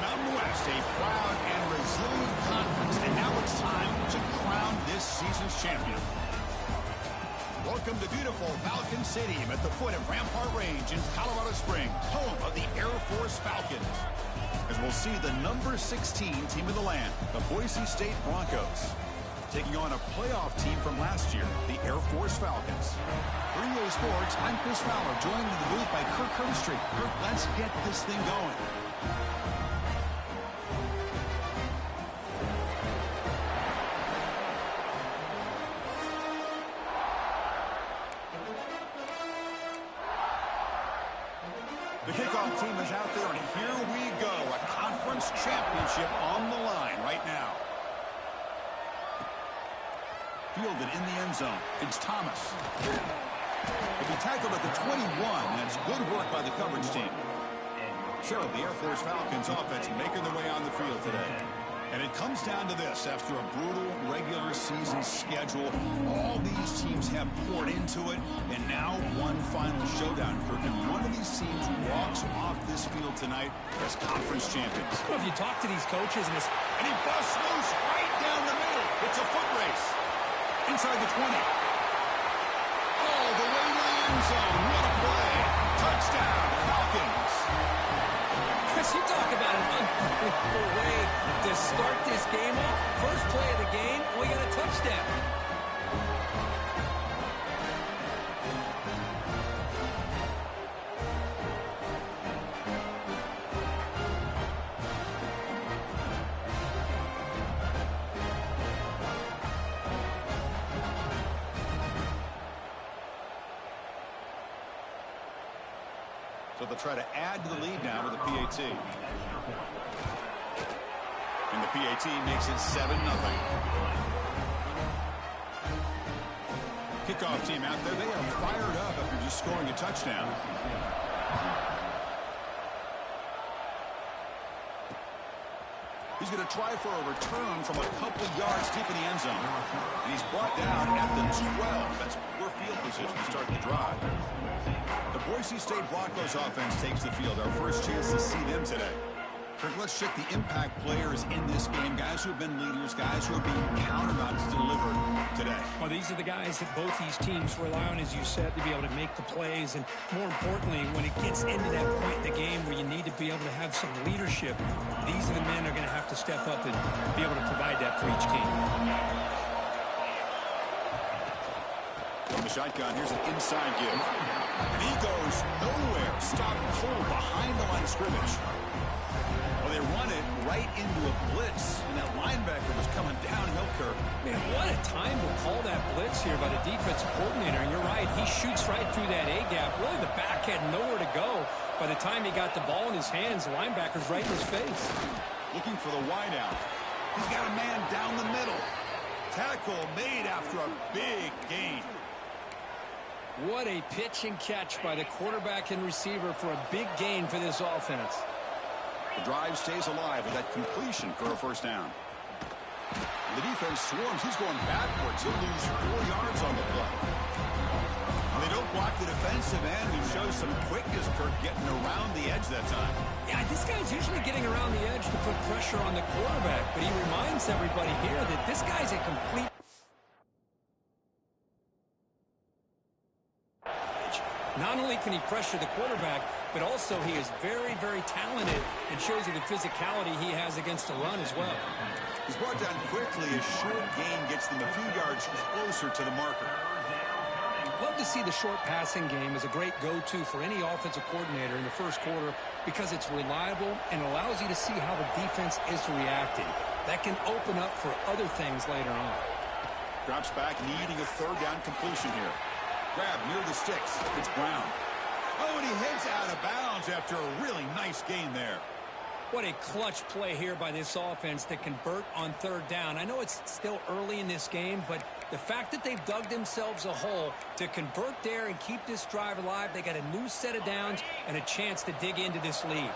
Mountain West, a proud and resilient conference. And now it's time to crown this season's champion. Welcome to beautiful Falcon Stadium at the foot of Rampart Range in Colorado Springs, home of the Air Force Falcons. As we'll see the number 16 team of the land, the Boise State Broncos, taking on a playoff team from last year, the Air Force Falcons. For EA Sports, I'm Chris Fowler, joined in the booth by Kirk Herbstreit. Kirk, let's get this thing going. The kickoff team is out there, and here we go. A conference championship on the line right now. Fielded in the end zone. It's Thomas. He'll be tackled at the 21. That's good work by the coverage team. So the Air Force Falcons offense making their way on the field today. And it comes down to this. After a brutal regular season schedule, all these teams have poured into it, and now one final showdown, Kirk. And one of these teams walks off this field tonight as conference champions. Well, if you talk to these coaches and he busts loose right down the middle. It's a foot race. Inside the 20. All the way to the end zone. What a play. Touchdown, Falcons. Chris, you talk about an unbelievable way to start this game off. First play of the game, we got a touchdown. So they'll try to add to the lead now with the PAT. And the PAT makes it 7-0. Kickoff team out there. They are fired up after just scoring a touchdown. He's going to try for a return from a couple of yards deep in the end zone. And he's brought down at the 12. That's poor field position to start the drive. The Boise State Broncos offense takes the field. Our first chance to see them today. Kirk, let's check the impact players in this game. Guys who have been leaders, guys who are being counted on to deliver today. Well, these are the guys that both these teams rely on, as you said, to be able to make the plays. And more importantly, when it gets into that point in the game where you need to be able to have some leadership, these are the men that are going to have to step up and be able to provide that for each team. From the shotgun, here's an inside give. And he goes nowhere. Stopped cold behind the line of scrimmage. Well, they run it right into a blitz, and that linebacker was coming downhill, Kirk. Man, what a time to call that blitz here by the defensive coordinator. And you're right, he shoots right through that A-gap. Really, the back had nowhere to go. By the time he got the ball in his hands, the linebacker's right in his face. Looking for the wideout. He's got a man down the middle. Tackle made after a big gain. What a pitch and catch by the quarterback and receiver for a big gain for this offense. The drive stays alive with that completion for a first down. The defense swarms. He's going backwards. He'll lose 4 yards on the play. And they don't block the defensive end, who shows some quickness, Kirk, getting around the edge that time. Yeah, this guy's usually getting around the edge to put pressure on the quarterback, but he reminds everybody here that this guy's a complete... Not only can he pressure the quarterback, but also he is very, very talented and shows you the physicality he has against the run as well. He's brought down quickly. A short gain gets them a few yards closer to the marker. Love to see the short passing game as a great go-to for any offensive coordinator in the first quarter because it's reliable and allows you to see how the defense is reacting. That can open up for other things later on. Drops back, needing a third down completion here. Grab near the sticks. It's Brown. Oh, and he heads out of bounds after a really nice gain there. What a clutch play here by this offense to convert on third down. I know it's still early in this game, but the fact that they've dug themselves a hole to convert there and keep this drive alive, they got a new set of downs and a chance to dig into this lead.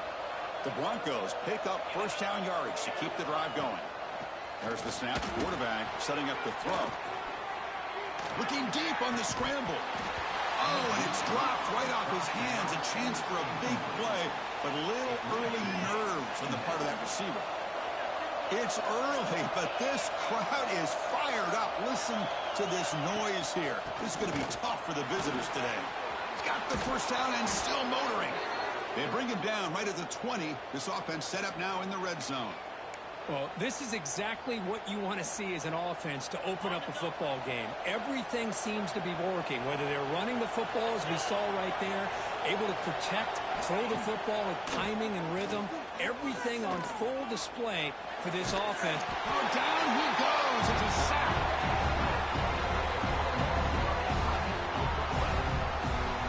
The Broncos pick up first down yardage to keep the drive going. There's the snap. Quarterback setting up the throw. Looking deep on the scramble. Oh, and it's dropped right off his hands. A chance for a big play, but a little early nerve moves on the part of that receiver. It's early, but this crowd is fired up. Listen to this noise here. This is going to be tough for the visitors today. Got the first down and still motoring. They bring him down right at the 20. This offense set up now in the red zone. Well, this is exactly what you want to see as an offense to open up a football game. Everything seems to be working, whether they're running the football, as we saw right there, able to protect, throw the football with timing and rhythm. Everything on full display for this offense. Oh, down he goes. It's a sack.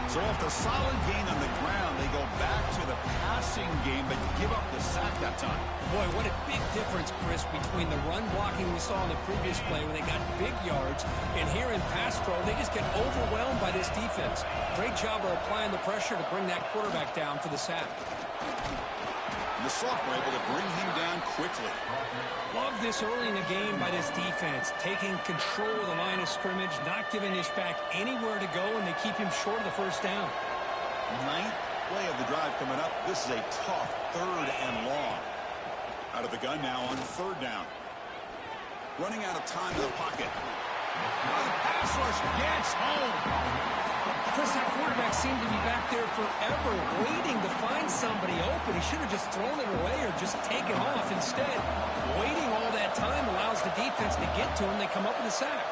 So after a solid gain on the ground, they go back to the passing game, but give up the sack that time. Boy, what a big difference, Chris, between the run blocking we saw in the previous play when they got big yards, and here in pass pro, they just get overwhelmed by this defense. Great job of applying the pressure to bring that quarterback down for the sack. The sophomore able to bring him down quickly. Love this early in the game by this defense, taking control of the line of scrimmage, not giving this back anywhere to go, and they keep him short of the first down. Ninth play of the drive coming up. This is a tough 3rd and long. Out of the gun now on 3rd down. Running out of time in the pocket. Now the pass rush gets home. Chris, that quarterback seemed to be back there forever, waiting to find somebody open. He should have just thrown it away or just taken off. Instead, waiting all that time allows the defense to get to him. They come up with a sack.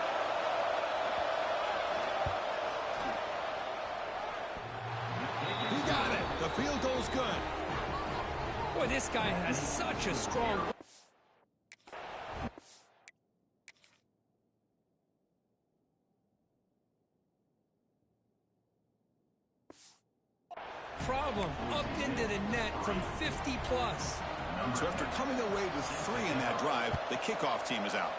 He got it. The field goal's good. Boy, this guy has such a strong... problem up into the net from 50-plus. So after coming away with 3 in that drive, the kickoff team is out.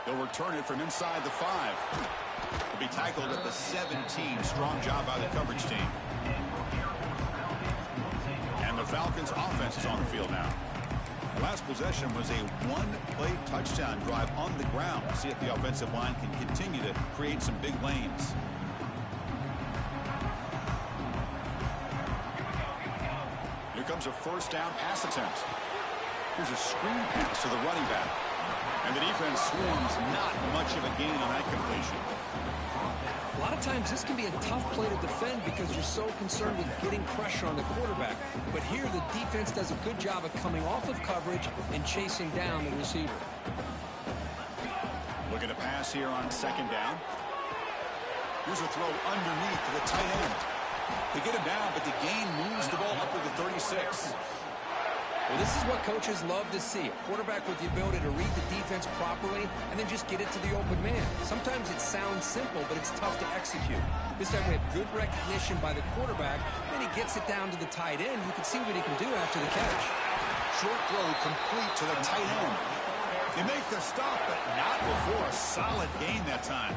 They'll return it from inside the 5. They'll be tackled at the 17. Strong job by the coverage team. And the Falcons' offense is on the field now. The last possession was a 1-play touchdown drive on the ground. We'll see if the offensive line can continue to create some big lanes. Here comes a first down pass attempt. Here's a screen pass to the running back. And the defense swarms, not much of a gain on that completion. A lot of times this can be a tough play to defend because you're so concerned with getting pressure on the quarterback. But here the defense does a good job of coming off of coverage and chasing down the receiver. Looking to pass here on 2nd down. Here's a throw underneath to the tight end. They get him down, but the gain moves the ball up to the 36. Well, this is what coaches love to see. A quarterback with the ability to read the defense properly and then just get it to the open man. Sometimes it sounds simple, but it's tough to execute. This time we have good recognition by the quarterback. Then he gets it down to the tight end. You can see what he can do after the catch. Short throw complete to the tight end. They make the stop, but not before a solid gain that time.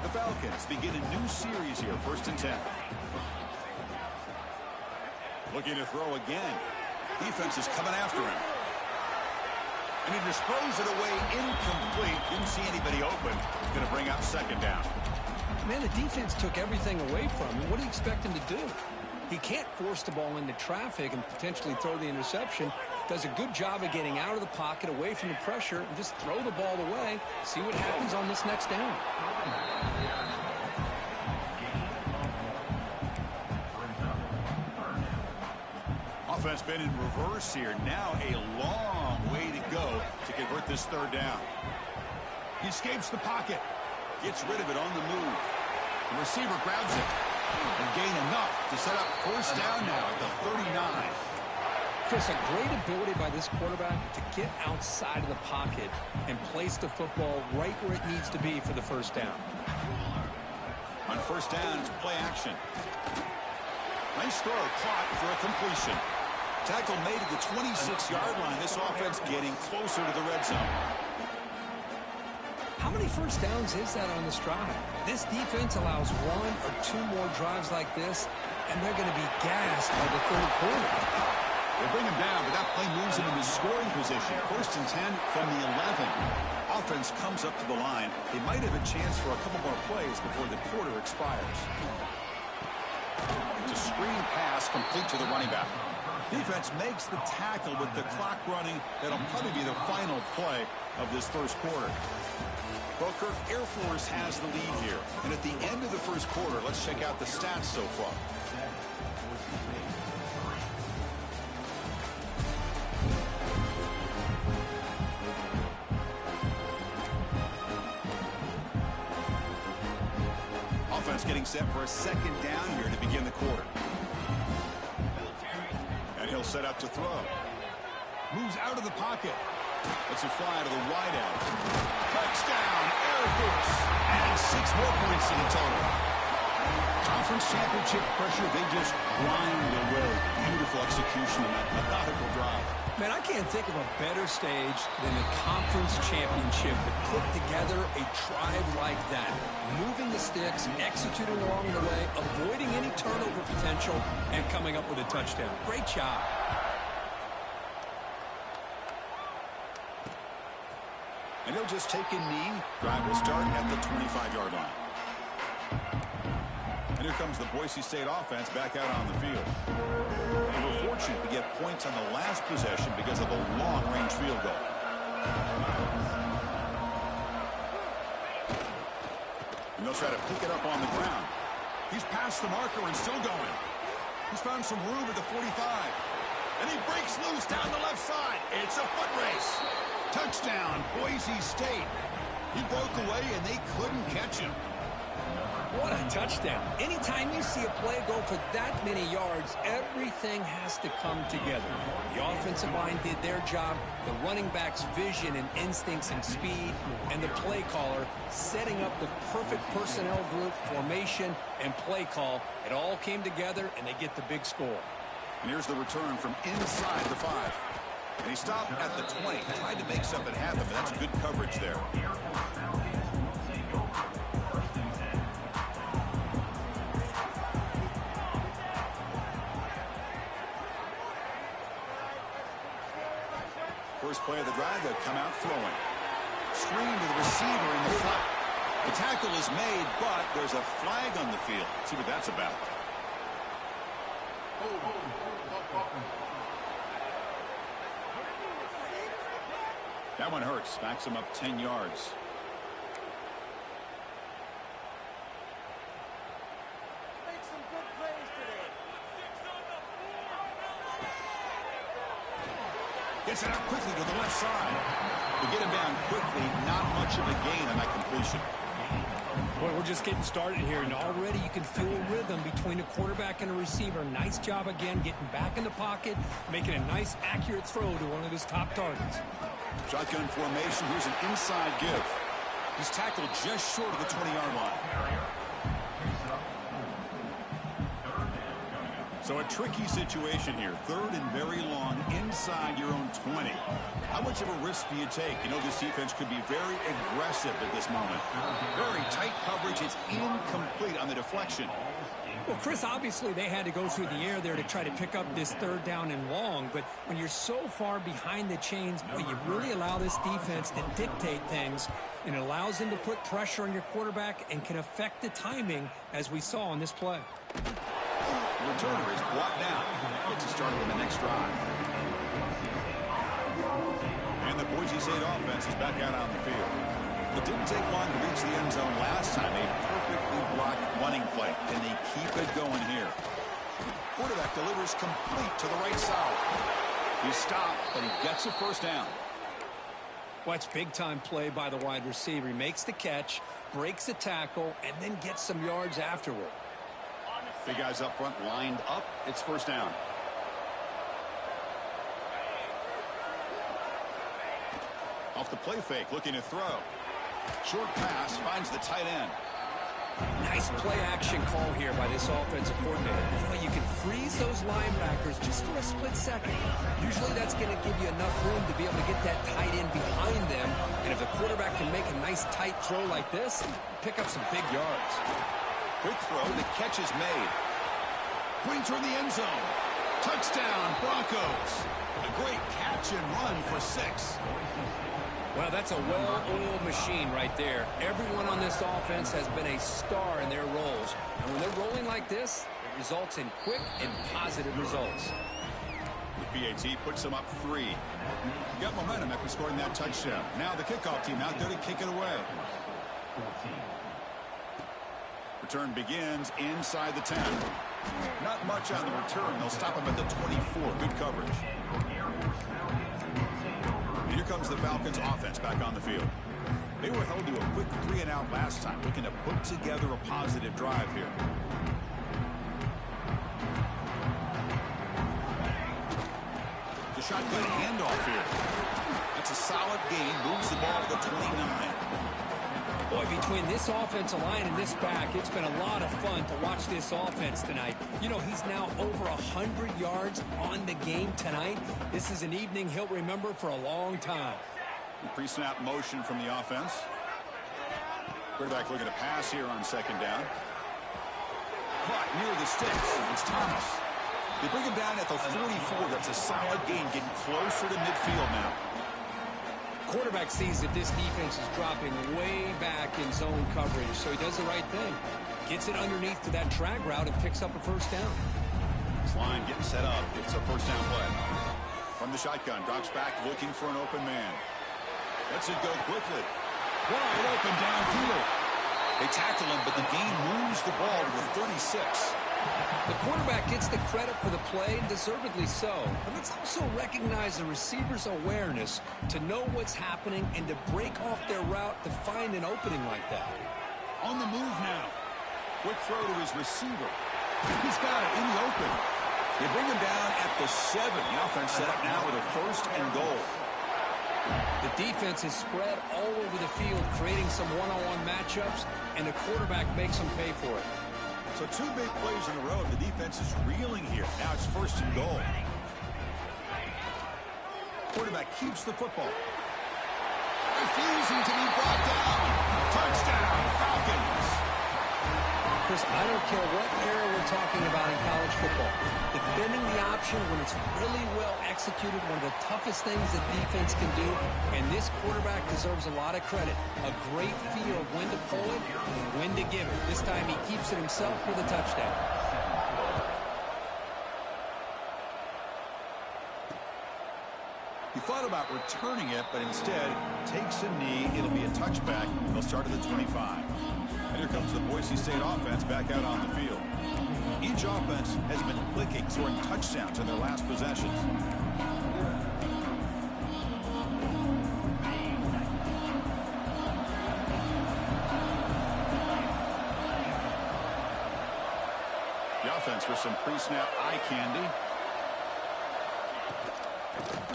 The Falcons begin a new series here, 1st and 10. Looking to throw again. Defense is coming after him. And he just throws it away incomplete. Didn't see anybody open. Going to bring up 2nd down. Man, the defense took everything away from him. What do you expect him to do? He can't force the ball into traffic and potentially throw the interception. Does a good job of getting out of the pocket, away from the pressure, and just throw the ball away. See what happens on this next down. Offense been in reverse here. Now a long way to go to convert this 3rd down. He escapes the pocket. Gets rid of it on the move. The receiver grabs it and gain enough to set up 1st down now at the 39. Chris, a great ability by this quarterback to get outside of the pocket and place the football right where it needs to be for the 1st down. On 1st down, it's play action. Nice throw, caught for a completion. Tackle made at the 26-yard line. This offense getting closer to the red zone. How many 1st downs is that on this drive? This defense allows 1 or 2 more drives like this, and they're going to be gassed by the 3rd quarter. They bring him down, but that play moves him into scoring position. 1st and 10 from the 11. Offense comes up to the line. They might have a chance for a couple more plays before the quarter expires. It's a screen pass pass complete to the running back. Defense makes the tackle with the clock running. That'll probably be the final play of this first quarter. Well, Kirk, Air Force has the lead here. And at the end of the first quarter, let's check out the stats so far. Offense getting set for a second down here to begin the quarter. And he'll set up to throw. Moves out of the pocket. It's a fly to the wide end. Touchdown, Air Force. And 6 more points in the total. Conference championship pressure, they just grind away. Beautiful execution in that methodical drive. Man, I can't think of a better stage than the conference championship to put together a drive like that. Moving the sticks, executing along the way, avoiding any turnover potential, and coming up with a touchdown. Great job. And he'll just take a knee. Drive will start at the 25-yard line. And here comes the Boise State offense back out on the field. They were fortunate to get points on the last possession because of a long-range field goal. And they'll try to pick it up on the ground. He's past the marker and still going. He's found some room at the 45. And he breaks loose down the left side. It's a foot race. Touchdown, Boise State. He broke away, and they couldn't catch him. What a touchdown. Anytime you see a play go for that many yards, everything has to come together. The offensive line did their job, the running back's vision and instincts and speed, and the play caller setting up the perfect personnel group, formation, and play call. It all came together, and they get the big score. And here's the return from inside the 5. And he stopped at the 20. Tried to make something happen, but that's good coverage there. First play of the drive, they'll come out throwing. Screen to the receiver in the flat. The tackle is made, but there's a flag on the field. Let's see what that's about. That one hurts. Backs him up 10 yards. Make some good plays today. Gets it out quickly to the left side. To get him down quickly, not much of a gain on that completion. Boy, we're just getting started here, and already you can feel a rhythm between a quarterback and a receiver. Nice job again getting back in the pocket, making a nice, accurate throw to one of his top targets. Shotgun formation. Here's an inside give. He's tackled just short of the 20-yard line. So a tricky situation here. 3rd and very long inside your own 20. How much of a risk do you take? You know, this defense could be very aggressive at this moment. Very tight coverage. It's incomplete on the deflection. Well, Chris, obviously they had to go through the air there to try to pick up this 3rd down and long, but when you're so far behind the chains, boy, you really allow this defense to dictate things, and it allows them to put pressure on your quarterback and can affect the timing, as we saw on this play. The returner is brought down. Gets us started on the next drive. And the Boise State offense is back out on the field. It didn't take long to reach the end zone last time. A perfectly blocked running play. And they keep it going here. Quarterback delivers complete to the right side. He stopped, but he gets a first down. Watch big-time play by the wide receiver. He makes the catch, breaks the tackle, and then gets some yards afterward. Big guys up front lined up. It's first down. Off the play fake, looking to throw. Short pass finds the tight end. Nice play-action call here by this offensive coordinator. You know, you can freeze those linebackers just for a split second. Usually that's going to give you enough room to be able to get that tight end behind them. And if the quarterback can make a nice tight throw like this, pick up some big yards. Quick throw, the catch is made. Putting toward the end zone. Touchdown, Broncos. A great catch and run for 6. Well, that's a well-oiled machine right there. Everyone on this offense has been a star in their roles. And when they're rolling like this, it results in quick and positive positive results. The PAT puts them up 3. Got momentum after scoring that touchdown. Now the kickoff team out there to kick it away. Return begins inside the 10. Not much on the return. They'll stop him at the 24. Good coverage. And here comes the Falcons offense back on the field. They were held to a quick 3-and-out last time, looking to put together a positive drive here. The shotgun handoff here. That's a solid gain. Moves the ball to the 29. Boy, between this offensive line and this back, it's been a lot of fun to watch this offense tonight. You know, he's now over 100 yards on the game tonight. This is an evening he'll remember for a long time. Pre-snap motion from the offense. Quarterback looking to pass here on second down. Caught near the sticks. It's Thomas. They bring him down at the 44. That's a solid gain, getting closer to midfield now. Quarterback sees that this defense is dropping way back in zone coverage, so he does the right thing. Gets it underneath to that drag route and picks up a first down. This line getting set up. It's a first down play. From the shotgun, drops back looking for an open man. Lets it go quickly. Wide open downfield. They tackle him, but the gain moves the ball to the 36. The quarterback gets the credit for the play, deservedly so. But let's also recognize the receiver's awareness to know what's happening and to break off their route to find an opening like that. On the move now. Quick throw to his receiver. He's got it in the open. They bring him down at the 7. The offense set up now with a first and goal. The defense is spread all over the field, creating some one-on-one matchups, and the quarterback makes them pay for it. So 2 big plays in a row. The defense is reeling here. Now it's first and goal. Quarterback keeps the football. Refusing to be brought down. Touchdown, Falcons. Chris, I don't care what era we're talking about in college football. Defending the option when it's really well executed, one of the toughest things that defense can do, and this quarterback deserves a lot of credit. A great feel of when to pull it and when to give it. This time he keeps it himself for the touchdown. He thought about returning it, but instead takes a knee. It'll be a touchback. They'll start at the 25. And here comes the Boise State offense back out on the field. Each offense has been clicking, scoring touchdowns in their last possessions. The offense for some pre-snap eye candy.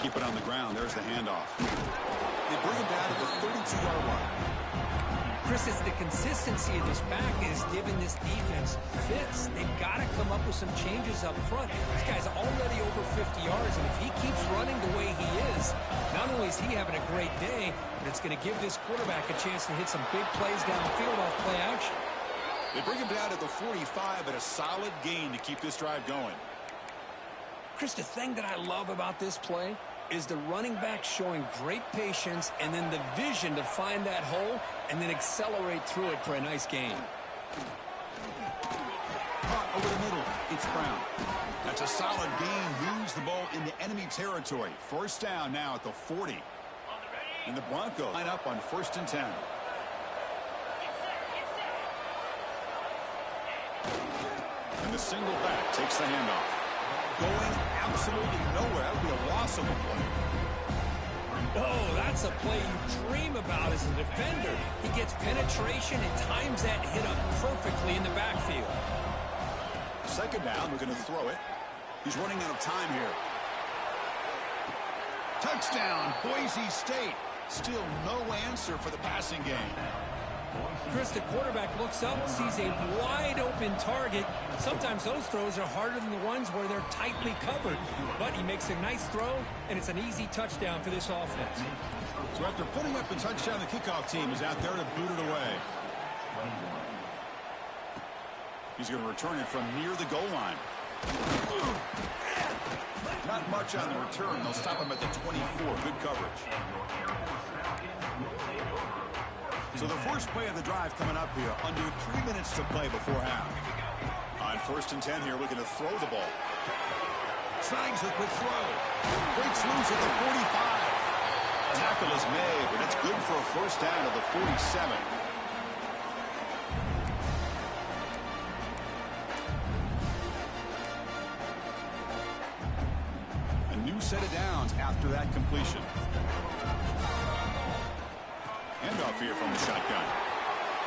Keep it on the ground. There's the handoff. They bring him down to the 32-yard line. Chris, it's the consistency of this back is giving this defense fits. They've got to come up with some changes up front. This guy's already over 50 yards, and if he keeps running the way he is, not only is he having a great day, but it's going to give this quarterback a chance to hit some big plays downfield off play action. They bring him down at the 45, and a solid gain to keep this drive going. Chris, the thing that I love about this play is the running back showing great patience and then the vision to find that hole and then accelerate through it for a nice gain. Caught over the middle. It's Brown. That's a solid gain. Moves the ball into enemy territory. First down now at the 40. And the Broncos line up on 1st and 10. And the single back takes the handoff. Going absolutely nowhere. That would be a loss of a play. Oh, that's a play you dream about as a defender. He gets penetration and times that hit up perfectly in the backfield. Second down, we're going to throw it. He's running out of time here. Touchdown, Boise State. Still no answer for the passing game. Chris, the quarterback looks up, sees a wide-open target. Sometimes those throws are harder than the ones where they're tightly covered. But he makes a nice throw, and it's an easy touchdown for this offense. So after putting up the touchdown, the kickoff team is out there to boot it away. He's going to return it from near the goal line. Not much on the return. They'll stop him at the 24. Good coverage. So the first play of the drive coming up here. Under 3 minutes to play before half. On 1st and 10 here, looking to throw the ball. Snags the quick throw. Breaks loose at the 45. Tackle is made, but it's good for a first down at the 47. A new set of downs after that completion. Handoff here from the shotgun.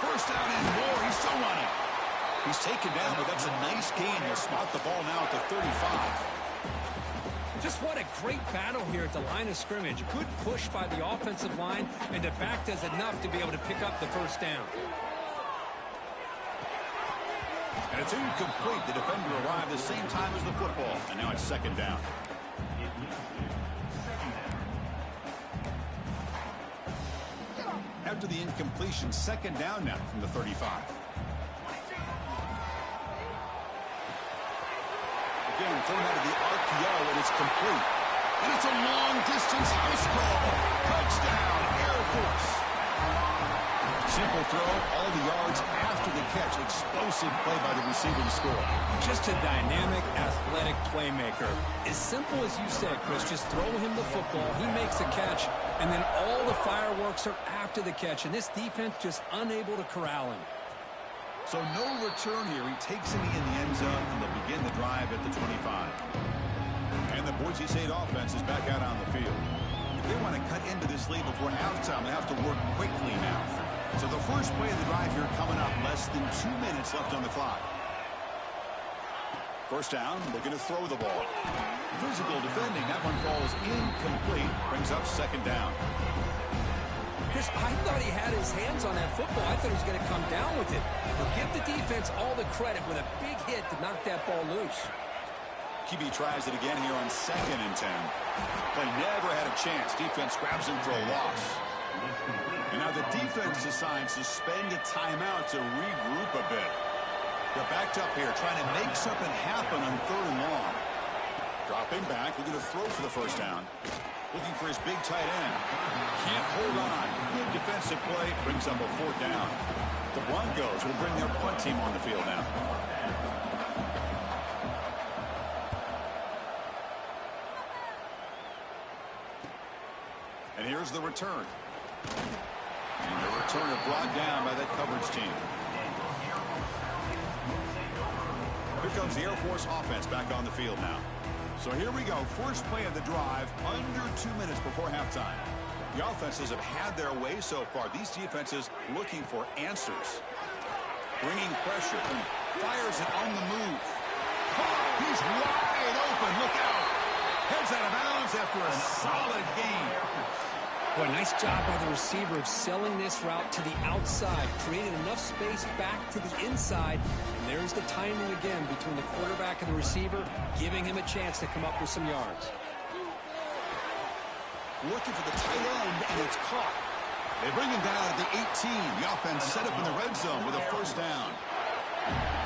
First down and more. He's still running. He's taken down, but that's a nice gain. He'll spot the ball now at the 35. Just what a great battle here at the line of scrimmage. Good push by the offensive line, and the back does enough to be able to pick up the first down. And it's incomplete. The defender arrived the same time as the football, and now it's second down. After the incompletion, second down now from the 35. Again, thrown out of the RPO, and it's complete. And it's a long-distance house call. Touchdown, Air Force. Simple throw, all the yards after the catch. Explosive play by the receiver to score. Just a dynamic, athletic playmaker. As simple as you said, Chris, just throw him the football. He makes a catch, and then all the fireworks are after the catch. And this defense just unable to corral him. So no return here. He takes it in the end zone, and they'll begin the drive at the 25. And the Boise State offense is back out on the field. If they want to cut into this lead before halftime, they have to work quickly now. So the first play of the drive here coming up. Less than 2 minutes left on the clock. First down, looking to throw the ball. Physical defending. That one falls incomplete. Brings up second down. Chris, I thought he had his hands on that football. I thought he was going to come down with it. But give the defense all the credit with a big hit to knock that ball loose. QB tries it again here on 2nd and 10. Play never had a chance. Defense grabs him for a loss. And now the defense decides to spend a timeout to regroup a bit. They're backed up here, trying to make something happen on 3rd and long. Dropping back, looking to throw for the first down. Looking for his big tight end. Can't hold on. Good defensive play. Brings up a 4th down. The Broncos will bring their punt team on the field now. And here's the return. And the returner brought down by that coverage team. Here comes the Air Force offense back on the field now. So here we go. First play of the drive, under 2 minutes before halftime. The offenses have had their way so far. These defenses looking for answers. Bringing pressure. Fires it on the move. Oh, he's wide open. Look out. Heads out of bounds after a solid gain. Boy, nice job by the receiver of selling this route to the outside. Created enough space back to the inside. And there's the timing again between the quarterback and the receiver, giving him a chance to come up with some yards. Looking for the tight end, and it's caught. They bring him down at the 18. The offense set up in the red zone with a first down.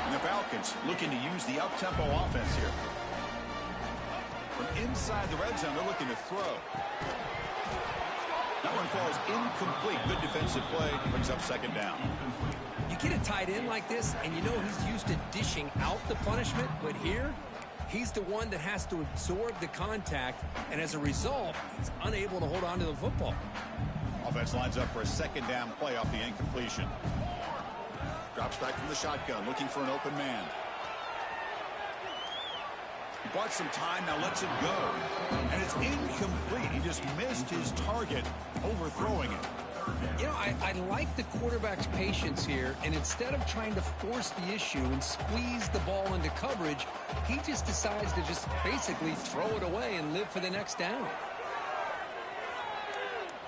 And the Falcons looking to use the up-tempo offense here. From inside the red zone, they're looking to throw. That one falls incomplete. Good defensive play. Brings up second down. You get a tight end like this, and you know he's used to dishing out the punishment, but here, he's the one that has to absorb the contact, and as a result, he's unable to hold on to the football. Offense lines up for a second down play off the incompletion. Drops back from the shotgun, looking for an open man. He bought some time, now lets it go. And it's incomplete. He just missed his target, overthrowing it. You know, I like the quarterback's patience here, and instead of trying to force the issue and squeeze the ball into coverage, he just decides to just basically throw it away and live for the next down.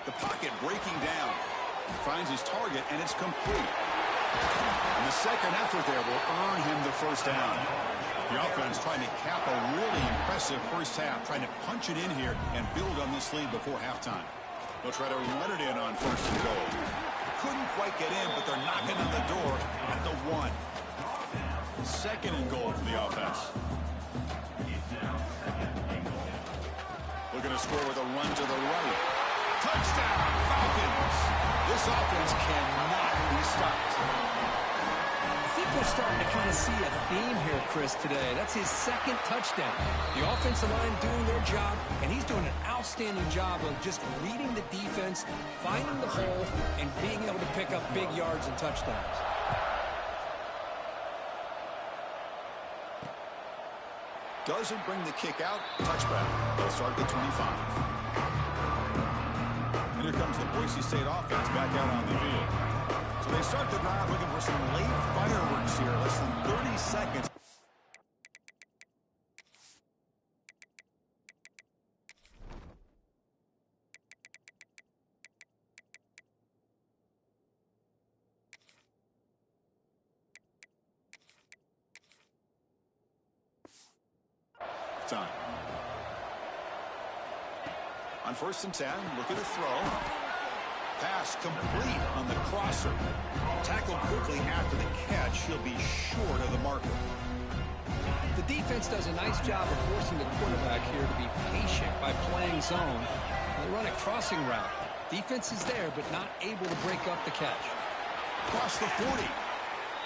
The pocket breaking down. Finds his target, and it's complete. And the second effort there will earn him the first down. The offense trying to cap a really impressive first half, trying to punch it in here and build on this lead before halftime. They'll try to run it in on first and goal. Couldn't quite get in, but they're knocking on the door at the 1. Second and goal for the offense. Looking to score with a run to the right. Touchdown, Falcons! This offense cannot be stopped. I think we're starting to kind of see a theme here, Chris, today. That's his second touchdown. The offensive line doing their job, and he's doing an outstanding job of just reading the defense, finding the hole, and being able to pick up big yards and touchdowns. Doesn't bring the kick out. Touchback. They'll start at the 25. And here comes the Boise State offense back out on the field. So they start the drive looking for some late fireworks here. Less than 30 seconds. Time. On 1st and 10, look at the throw. Pass complete on the crosser. Tackled quickly after the catch. He'll be short of the marker. The defense does a nice job of forcing the quarterback here to be patient by playing zone. They run a crossing route. Defense is there, but not able to break up the catch. Across the 40.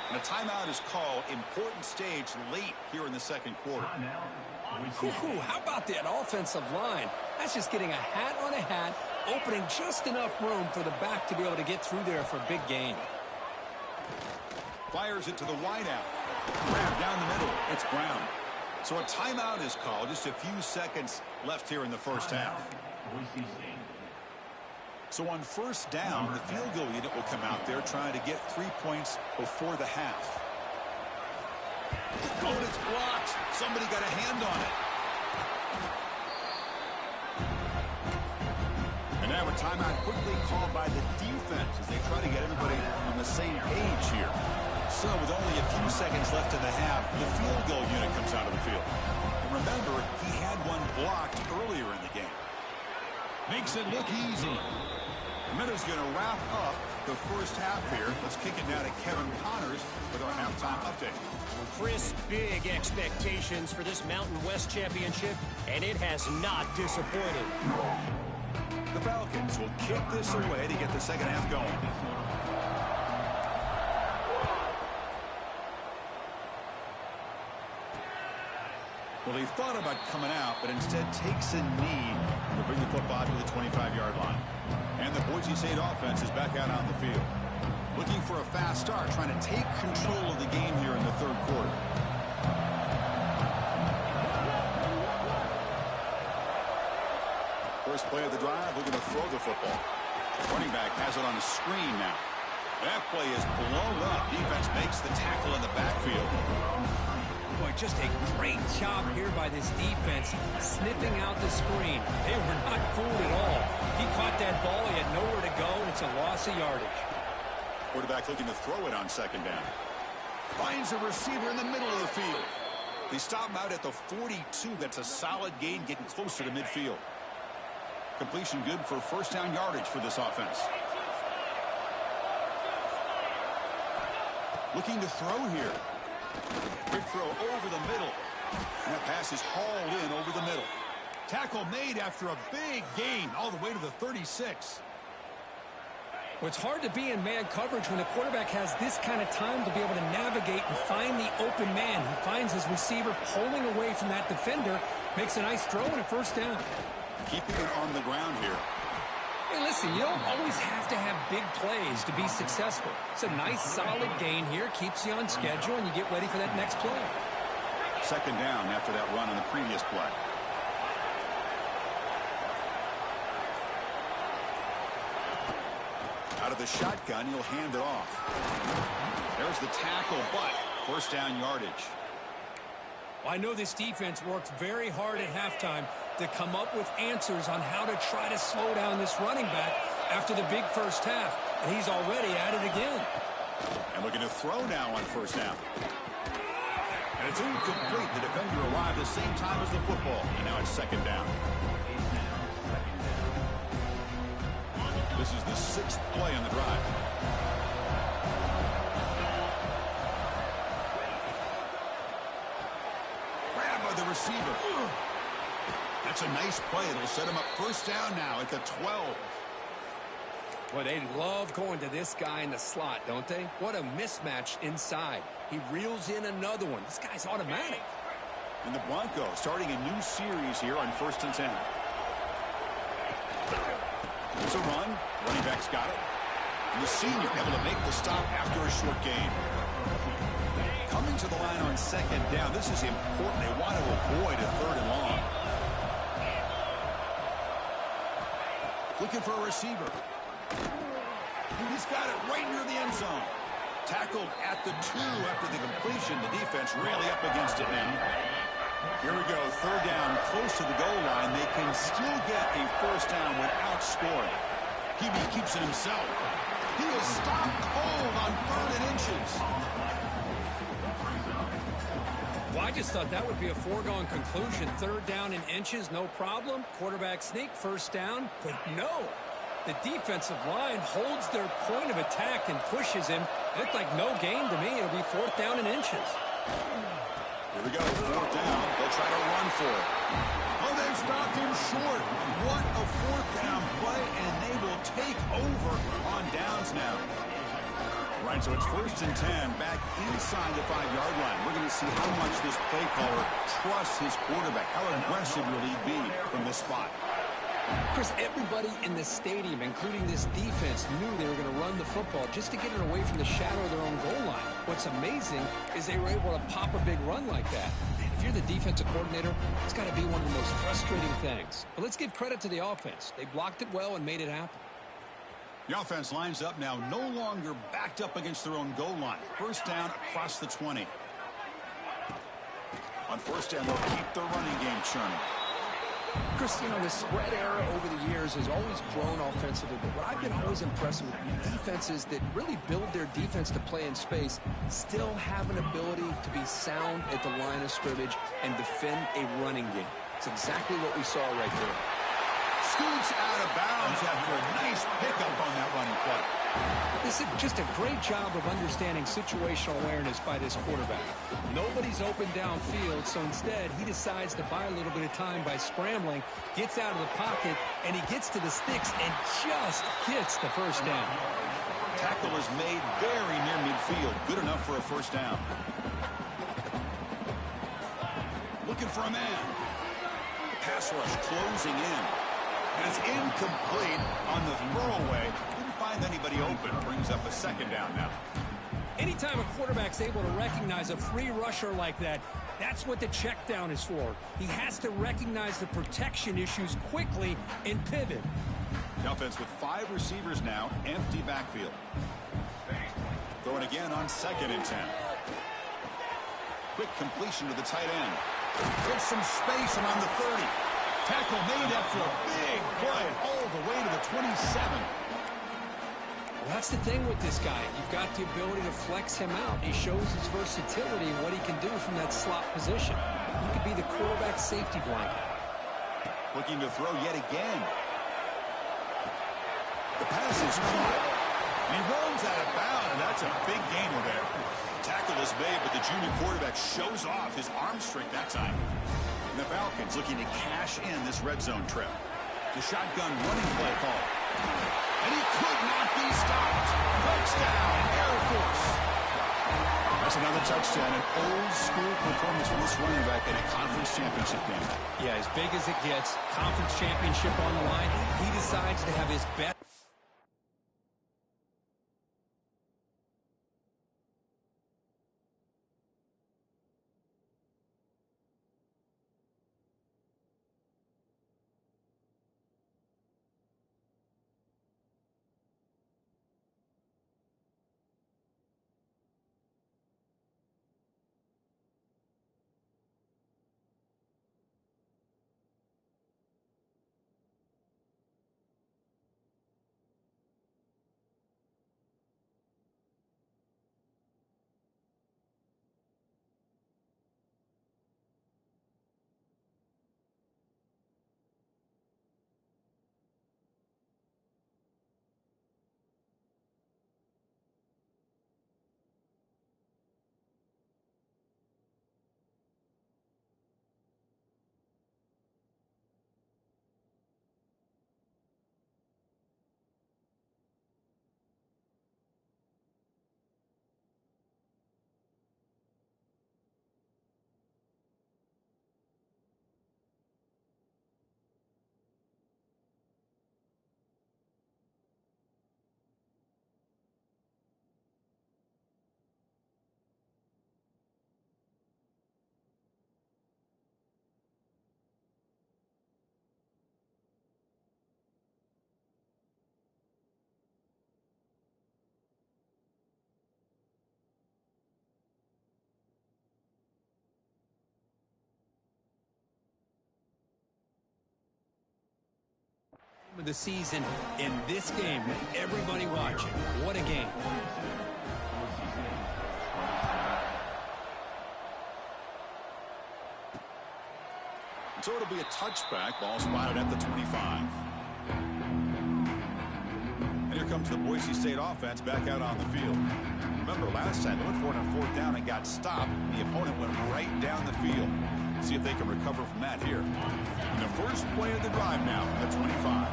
And a timeout is called. Important stage late here in the second quarter. How about that offensive line? That's just getting a hat on a hat, opening just enough room for the back to be able to get through there for a big gain. Fires it to the wideout. Grab down the middle. It's Brown. So a timeout is called. Just a few seconds left here in the first half. So on 1st down, the field goal unit will come out there trying to get 3 points before the half. Oh, and it's blocked. Somebody got a hand on it. And now a timeout quickly called by the defense as they try to get everybody on the same page here. So with only a few seconds left in the half, the field goal unit comes out of the field. And remember, he had one blocked earlier in the game. Makes it look easy. Minuta's going to wrap up the first half here. Let's kick it down to Kevin Connors with our halftime update. Chris, big expectations for this Mountain West Championship, and it has not disappointed. The Falcons will kick this away to get the second half going. Well, he thought about coming out, but instead takes a knee to bring the football to the 25-yard line. And the Boise State offense is back out on the field. Looking for a fast start, trying to take control of the game here in the third quarter. First play of the drive, looking to throw the football. Running back has it on a screen now. That play is blown up. Defense makes the tackle in the backfield. Boy, just a great job here by this defense, sniffing out the screen. They were not fooled at all. He caught that ball. He had nowhere to go, and it's a loss of yardage. Quarterback looking to throw it on 2nd down. Finds a receiver in the middle of the field. They stop him out at the 42. That's a solid gain, getting closer to midfield. Completion good for 1st down yardage for this offense. Looking to throw here. Quick throw over the middle. And that pass is hauled in over the middle. Tackle made after a big gain all the way to the 36. Well, it's hard to be in man coverage when the quarterback has this kind of time to be able to navigate and find the open man. He finds his receiver pulling away from that defender, makes a nice throw and a 1st down. Keeping it on the ground here. Hey, listen, you don't always have to have big plays to be successful. It's a nice, solid gain here, keeps you on schedule, and you get ready for that next play. 2nd down after that run on the previous play. Out of the shotgun, he'll hand it off. There's the tackle, but 1st down yardage. Well, I know this defense worked very hard at halftime to come up with answers on how to try to slow down this running back after the big first half, and he's already at it again. And looking to throw now on 1st down. And it's incomplete. The defender arrived at the same time as the football, and now it's 2nd down. This is the 6th play on the drive. Grabbed by the receiver. That's a nice play. It'll set him up 1st down now at the 12. Well, they love going to this guy in the slot, don't they? What a mismatch inside. He reels in another one. This guy's automatic. And the Broncos starting a new series here on 1st and 10. It's a run. Running back's got it. And the senior able to make the stop after a short gain. Coming to the line on 2nd down. This is important. They want to avoid a 3rd and long. Looking for a receiver. He's got it right near the end zone. Tackled at the 2 after the completion. The defense really up against it now. Here we go. 3rd down, close to the goal line. They can still get a 1st down without scoring. Hebe keeps it himself. He is stopped cold on 3rd and inches. Well, I just thought that would be a foregone conclusion. 3rd down in inches, no problem. Quarterback sneak, 1st down. But no. The defensive line holds their point of attack and pushes him. It looked like no gain to me. It'll be 4th down in inches. Here we go, 4th down. They'll try to run for it. Oh, they've stopped him short. What a 4th down play, and they will take over on downs now. Right, so it's 1st and 10, back inside the 5-yard line. We're going to see how much this play caller trusts his quarterback. How aggressive will he be from this spot? Chris, everybody in the stadium, including this defense, knew they were going to run the football just to get it away from the shadow of their own goal line. What's amazing is they were able to pop a big run like that. And if you're the defensive coordinator, it's got to be one of the most frustrating things. But let's give credit to the offense. They blocked it well and made it happen. The offense lines up now, no longer backed up against their own goal line. 1st down across the 20. On 1st down, they'll keep the running game churning. Chris, you know, the spread era over the years has always grown offensively, but what I've been always impressed with defenses that really build their defense to play in space still have an ability to be sound at the line of scrimmage and defend a running game. It's exactly what we saw right there. Scoots out of bounds after a nice pickup on that running play. This is just a great job of understanding situational awareness by this quarterback. Nobody's open downfield, so instead he decides to buy a little bit of time by scrambling, gets out of the pocket, and he gets to the sticks and just gets the 1st down. Tackle is made very near midfield. Good enough for a 1st down. Looking for a man. Pass rush closing in. And it's incomplete on the throwaway. Didn't find anybody open. Brings up a 2nd down now. Anytime a quarterback's able to recognize a free rusher like that, that's what the check down is for. He has to recognize the protection issues quickly and pivot. The offense with 5 receivers now, empty backfield. Throwing again on 2nd and 10. Quick completion to the tight end. Gets some space and on the 30. Tackle made after a big play all the way to the 27. Well, that's the thing with this guy. You've got the ability to flex him out. He shows his versatility and what he can do from that slot position. He could be the quarterback safety blanket. Looking to throw yet again. The pass is caught. And he runs out of bounds, and that's a big gainer there. Tackle is made, but the junior quarterback shows off his arm strength that time. And the Falcons looking to cash in this red zone trip. The shotgun running play call. And he could not be stopped. Touchdown, Air Force. That's another touchdown, an old school performance from this running back at a conference championship game. Yeah, as big as it gets, conference championship on the line, he decides to have his best. of the season in this game with everybody watching. What a game. So it'll be a touchback. Ball spotted at the 25. And here comes the Boise State offense back out on the field. Remember last time they went for it on fourth down and got stopped. The opponent went right down the field. See if they can recover from that here. And the first play of the drive now from the 25.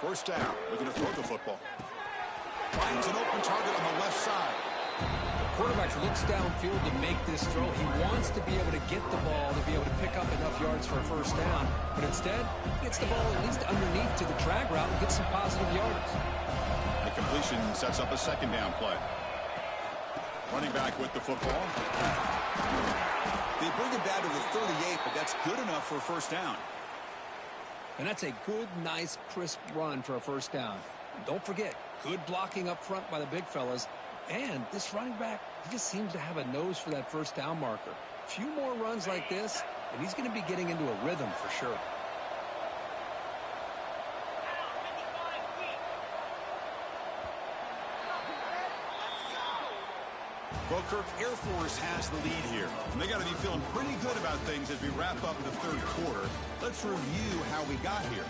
First down. Looking to throw the football. Finds an open target on the left side. The quarterback looks downfield to make this throw. He wants to be able to get the ball to be able to pick up enough yards for a first down. But instead, he gets the ball at least underneath to the drag route and gets some positive yards. The completion sets up a second down play. Running back with the football. They bring it down to the 38, but that's good enough for a first down. And that's a good, nice, crisp run for a first down. Don't forget, good blocking up front by the big fellas. And this running back, he just seems to have a nose for that first down marker. A few more runs like this, and he's going to be getting into a rhythm for sure. Well, Kirk, Air Force has the lead here. And they got to be feeling pretty good about things as we wrap up the third quarter. Let's review how we got here.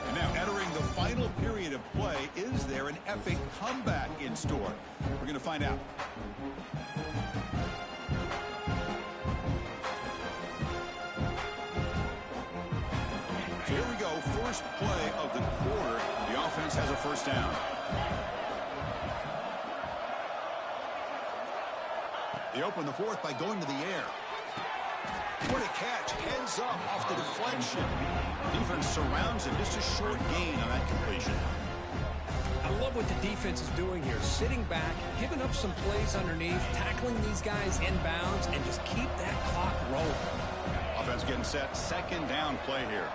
And now entering the final period of play, is there an epic comeback in store? We're going to find out. Here we go, first play of the quarter. The offense has a first down. They open the fourth by going to the air. What a catch, heads up off the deflection. Defense surrounds him, just a short gain on that completion. I love what the defense is doing here, sitting back, giving up some plays underneath, tackling these guys inbounds, and just keep that clock rolling. Offense getting set, second down play here.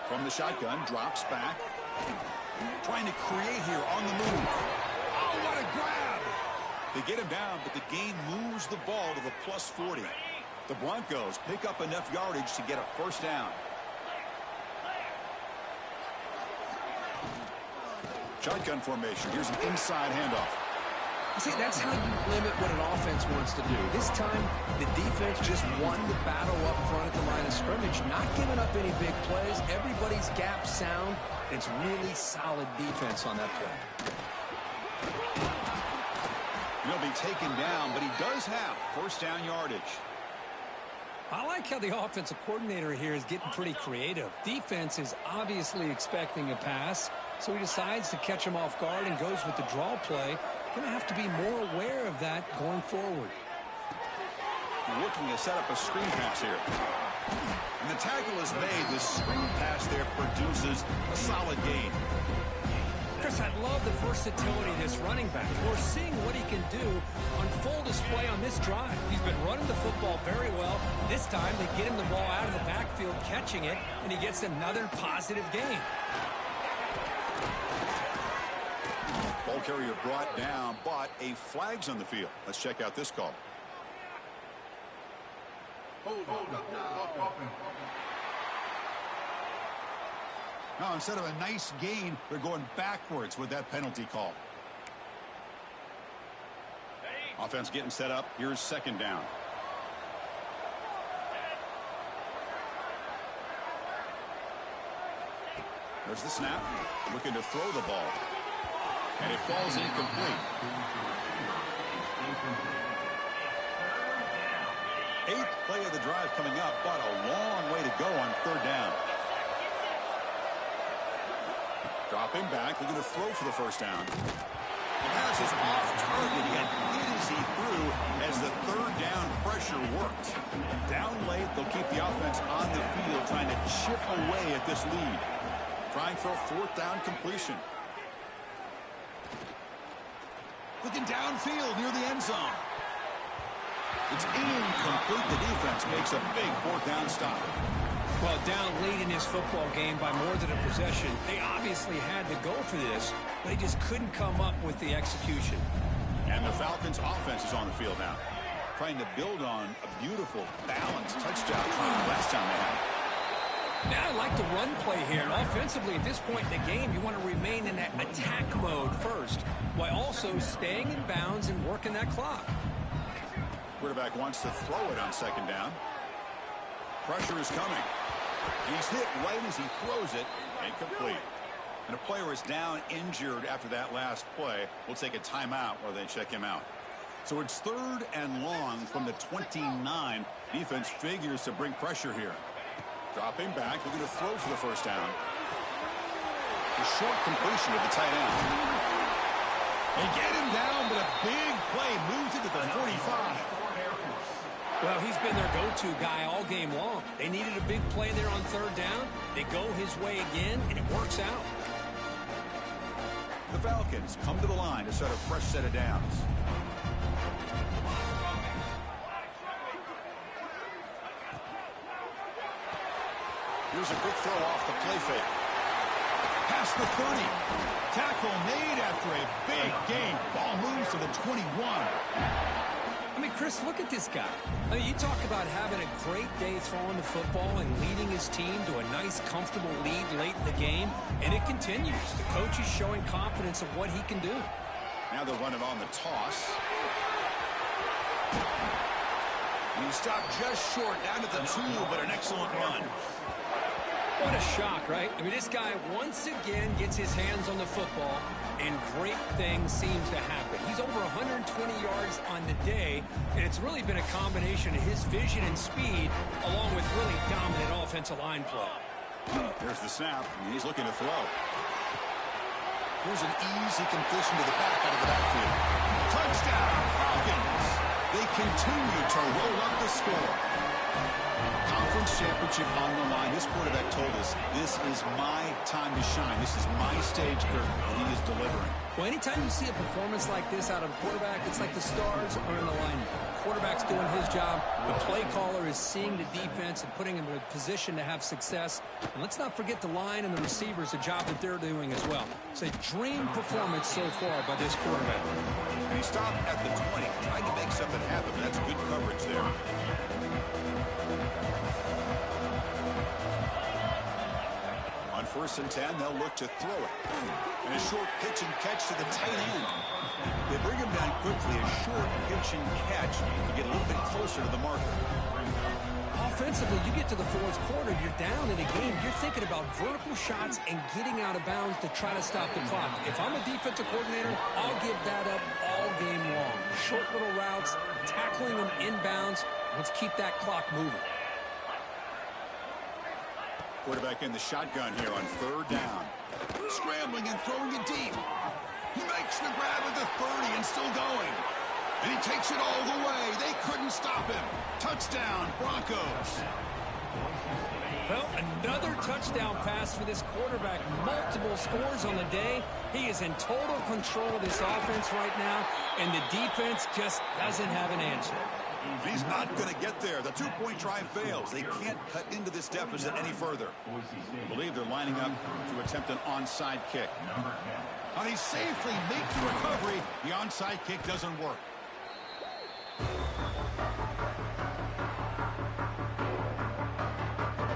From the shotgun, drops back. Trying to create here on the move. Oh, what a grab! They get him down, but the gain moves the ball to the plus 40. The Broncos pick up enough yardage to get a first down. Shotgun formation. Here's an inside handoff. See, that's how you limit what an offense wants to do. This time, the defense just won the battle up front at the line of scrimmage, not giving up any big plays. Everybody's gap sound. It's really solid defense on that play. He'll be taken down, but he does have first down yardage. I like how the offensive coordinator here is getting pretty creative. Defense is obviously expecting a pass, so he decides to catch him off guard and goes with the draw play. Going to have to be more aware of that going forward. Looking to set up a screen pass here. And the tackle is made. The screen pass there produces a solid gain. Chris, I love the versatility of this running back. We're seeing what he can do on full display on this drive. He's been running the football very well. This time they get him the ball out of the backfield, catching it, and he gets another positive gain. Ball carrier brought down, but a flag's on the field. Let's check out this call. Now, instead of a nice gain, they're going backwards with that penalty call. Offense getting set up. Here's second down. There's the snap. Looking to throw the ball. And it falls incomplete. Eighth play of the drive coming up, but a long way to go on third down. Dropping back, looking to throw for the first down. The pass is off target, yet easy through as the third down pressure worked. Down late, they'll keep the offense on the field, trying to chip away at this lead. Trying for a fourth down completion. Looking downfield near the end zone. It's incomplete. The defense makes a big fourth down stop. Well, down late in this football game by more than a possession, they obviously had to go for this. They just couldn't come up with the execution. And the Falcons offense is on the field now, trying to build on a beautiful, balanced touchdown drive last time they had it. Now I like the run play here. And offensively, at this point in the game, you want to remain in that attack mode first, while also staying in bounds and working that clock. Quarterback wants to throw it on second down. Pressure is coming. He's hit right as he throws it. Incomplete. And a player is down injured after that last play. We'll take a timeout while they check him out. So it's 3rd and long from the 29. Defense figures to bring pressure here. Dropping back. They're going to throw for the first down. A short completion of the tight end. They get him down, but a big play moves it to the 45. Well, he's been their go-to guy all game long. They needed a big play there on 3rd down. They go his way again, and it works out. The Falcons come to the line to set a fresh set of downs. Here's a quick throw off the play fake. Past the 30. Tackle made after a big gain. Ball moves to the 21. I mean, Chris, look at this guy. I mean, you talk about having a great day throwing the football and leading his team to a nice, comfortable lead late in the game, and it continues. The coach is showing confidence of what he can do. Now they'll run it on the toss. And he stopped just short, down to the 2, but an excellent run. What a shock, right? I mean, this guy once again gets his hands on the football, and great things seems to happen. He's over 120 yards on the day, and it's really been a combination of his vision and speed, along with really dominant offensive line play. There's the snap, and he's looking to throw. Here's an easy completion to the back out of the backfield. Touchdown, Falcons! They continue to roll up the score. Conference championship on the line. This quarterback told us, this is my time to shine. This is my stage curtain, and he is delivering. Well, anytime you see a performance like this out of a quarterback, it's like the stars are in alignment. Quarterback's doing his job. The play caller is seeing the defense and putting him in a position to have success. And let's not forget the line and the receivers, the job that they're doing as well. It's a dream performance so far by this quarterback. And he stopped at the 20, trying to make something happen, but that's good coverage there. On 1st and 10, they'll look to throw it. And a short pitch and catch to the tight end. They bring him down quickly. A short pitch and catch to get a little bit closer to the marker. Offensively, you get to the 4th quarter, you're down in a game. You're thinking about vertical shots and getting out of bounds to try to stop the clock. If I'm a defensive coordinator, I'll give that up all game long. Short little routes, tackling them inbounds. Let's keep that clock moving. Quarterback in the shotgun here on 3rd down. Scrambling and throwing it deep. He makes the grab at the 30 and still going. And he takes it all the way. They couldn't stop him. Touchdown, Broncos. Well, another touchdown pass for this quarterback. Multiple scores on the day. He is in total control of this offense right now, and the defense just doesn't have an answer. He's not going to get there. The 2-point try fails. They can't cut into this deficit any further. I believe they're lining up to attempt an onside kick. And he safely makes the recovery. The onside kick doesn't work.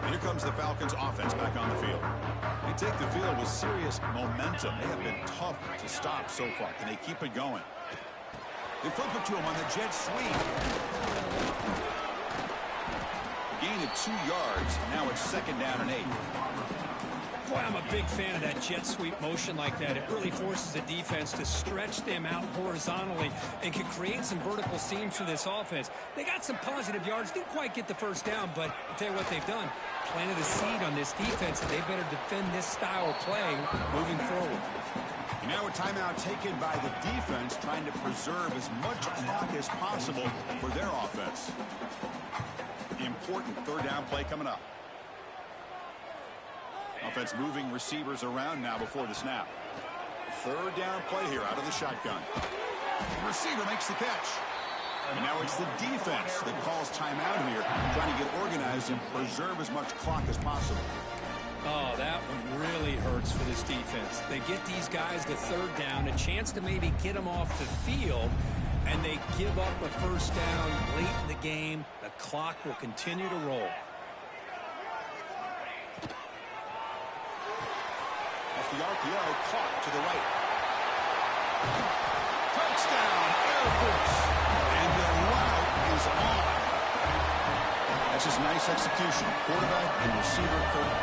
Here comes the Falcons offense back on the field. They take the field with serious momentum. They have been tough to stop so far. Can they keep it going? They flip it to him on the jet sweep. A gain of 2 yards. Now it's 2nd down and 8. Boy, I'm a big fan of that jet sweep motion like that. It really forces the defense to stretch them out horizontally and can create some vertical seams for this offense. They got some positive yards. Didn't quite get the 1st down, but I'll tell you what they've done. Planted a seed on this defense, and they better defend this style of play moving forward. And now a timeout taken by the defense, trying to preserve as much clock as possible for their offense. The important 3rd down play coming up. Offense moving receivers around now before the snap. 3rd down play here out of the shotgun. The receiver makes the catch. And now it's the defense that calls timeout here, trying to get organized and preserve as much clock as possible. Oh, that one really hurts for this defense. They get these guys to third down, a chance to maybe get them off the field, and they give up a first down late in the game. The clock will continue to roll. Off the RPO, caught to the right. Touchdown, Air Force. And the route is on. That's just nice execution. Quarterback and receiver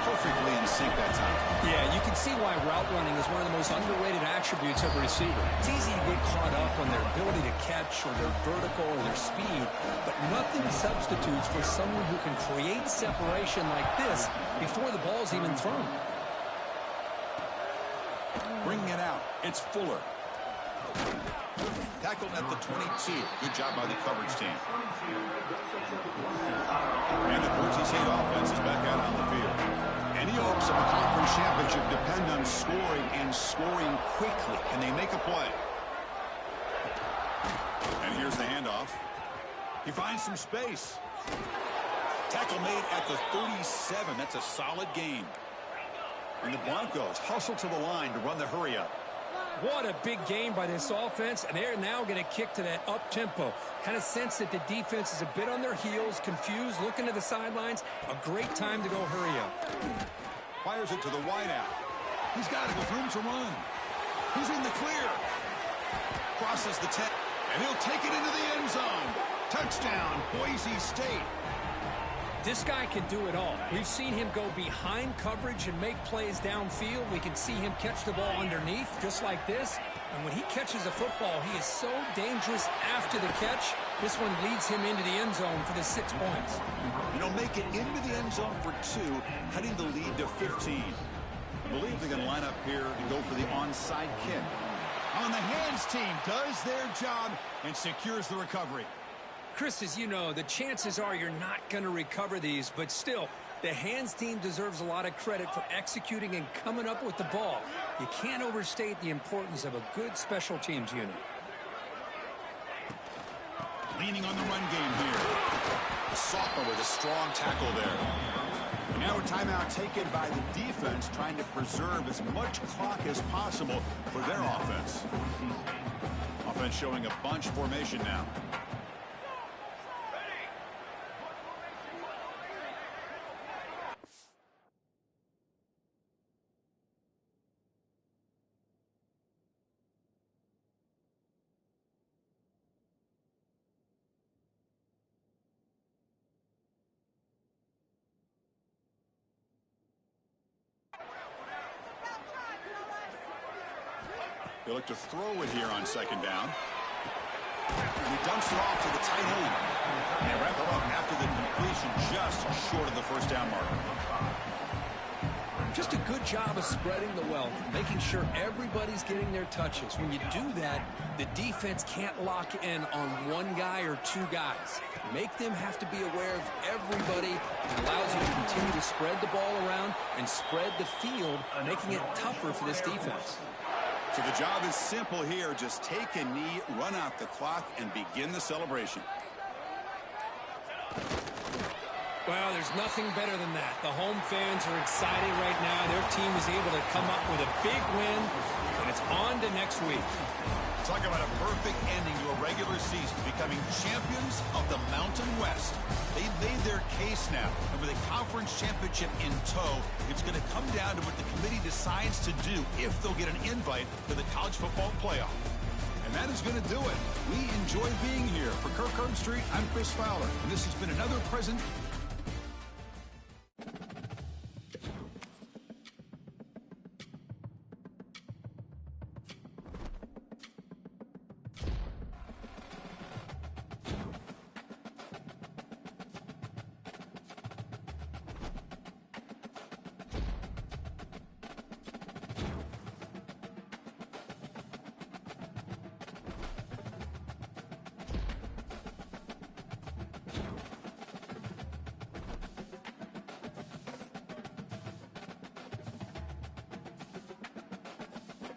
perfectly in sync that time. Yeah, you can see why route running is one of the most underrated attributes of a receiver. It's easy to get caught up on their ability to catch or their vertical or their speed, but nothing substitutes for someone who can create separation like this before the ball's even thrown. Bringing it out, it's Fuller. Tackled at the 22. Good job by the coverage team. And the Quincy State offense is back out on the field. Any hopes of a conference championship depend on scoring and scoring quickly. Can they make a play? And here's the handoff. He finds some space. Tackle made at the 37. That's a solid gain. And the Broncos hustle to the line to run the hurry up. What a big game by this offense, and they're now going to kick to that up-tempo. Kind of sense that the defense is a bit on their heels, confused, looking to the sidelines. A great time to go hurry up. Fires it to the wideout. He's got it with room to run. He's in the clear. Crosses the 10, and he'll take it into the end zone. Touchdown, Boise State. This guy can do it all. We've seen him go behind coverage and make plays downfield. We can see him catch the ball underneath, just like this. And when he catches a football, he is so dangerous after the catch. This one leads him into the end zone for the 6 points. Make it into the end zone for 2, cutting the lead to 15. I believe they're going to line up here to go for the onside kick. On the hands team does their job and secures the recovery. Chris, as you know, the chances are you're not going to recover these, but still, the hands team deserves a lot of credit for executing and coming up with the ball. You can't overstate the importance of a good special teams unit. Leaning on the run game here. The sophomore with a strong tackle there. And now a timeout taken by the defense, trying to preserve as much clock as possible for their offense. Offense showing a bunch formation now. They look to throw it here on second down. And he dumps it off to the tight end. And wrap it up after the completion, just short of the first down mark. Just a good job of spreading the wealth, making sure everybody's getting their touches. When you do that, the defense can't lock in on one guy or two guys. Make them have to be aware of everybody. It allows you to continue to spread the ball around and spread the field, making it tougher for this defense. So the job is simple here. Just take a knee, run out the clock, and begin the celebration. Well, there's nothing better than that. The home fans are excited right now. Their team is able to come up with a big win, and it's on to next week. Talk about a perfect ending to a regular season, becoming champions of the Mountain West. They've made their case now, and with a conference championship in tow, it's going to come down to what the committee decides to do if they'll get an invite to the college football playoff. And that is going to do it. We enjoy being here. For Kirk Herbstreit, I'm Chris Fowler, and this has been another present